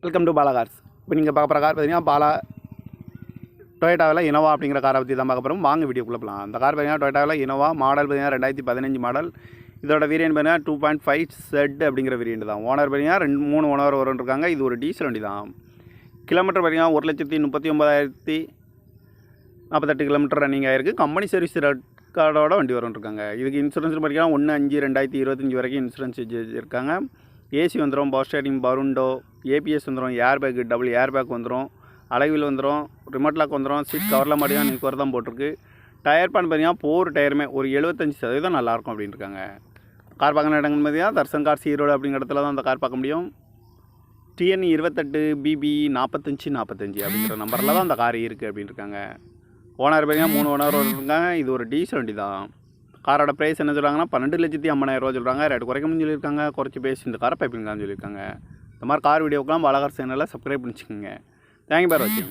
Welcome to Bala cars. இப்போ நீங்கள் பார்க்க போகிற கார் பார்த்தீங்கன்னா டொயோட்டாவில் இனோவா அப்படிங்கிற காரை பற்றி தான் பார்க்க போகிறோம். வாங்க வீடியோக்குள்ளே போகலாம். அந்த கார் பார்த்தீங்கன்னா டொயோட்டாவில் இனோவா மாடல் பார்த்தீங்கன்னா 2015 மாடல். இதோட வேரியன்ட் பார்த்தீங்கன்னா 2.5Z அப்படிங்கிற வேரியன்ட் தான். ஓனர் பார்த்தீங்கன்னா 3 ஓனர் இருக்காங்க. இது ஒரு டீசல் வண்டி தான். கிலோமீட்டர் பார்த்தீங்கன்னா 1,39,48 கிலோமீட்டர் ரன்னிங் ஆகிருக்கு. கம்பெனி சர்வீஸ் ரெக்கார்டோட வண்டி இருக்காங்க. இதுக்கு இன்சூரன்ஸ் பார்த்தீங்கன்னா 1/5/2025 வரைக்கும் இன்சூரன்ஸ் இருக்காங்க. ஏசி வந்துடும், பவர் ஸ்டேரிங், பருண்டோ, ஏபிஎஸ் வந்துடும், air bag, double air bag வந்துடும், அலைவில் வந்துடும், ரிமோட் லாக் வந்துடும். சீட் கவரில் மாதிரி தான் நிற்கிறது தான் போட்டிருக்கு. டயர் பேன் பார்த்தீங்கன்னா 4 டயருமே ஒரு 75% நல்லாயிருக்கும் அப்படின்னு இருக்காங்க. கார் பார்க்கணும் இடங்கள் பார்த்தீங்கன்னா தர்சன் கார் ஈரோடு அப்படிங்கிற இடத்துல தான் அந்த கார் பார்க்க முடியும். TN 28BB 4545 அப்படிங்கிற நம்பரில் தான் அந்த கார் இருக்குது அப்படின்னு இருக்காங்க. ஓனர் பார்த்தீங்கன்னா 3 ஓனர் இருக்காங்க. இது ஒரு டீசல் வண்டி தான். காரோட ப்ரைஸ் என்ன சொல்கிறாங்கன்னா 12,50,000 சொல்கிறாங்க. ரேட் குறைக்கணும்னு சொல்லியிருக்காங்க. குறைச்சி பேசி இந்த காரை பைப்பிங்கான்னு சொல்லியிருக்காங்க. இந்த மாதிரி கார் வீடியோக்கெலாம் பாலா கார் சேனலில் சப்ஸ்கிரைப் பண்ணிச்சுக்கோங்க. தேங்க்யூ பார் வாட்சிங்.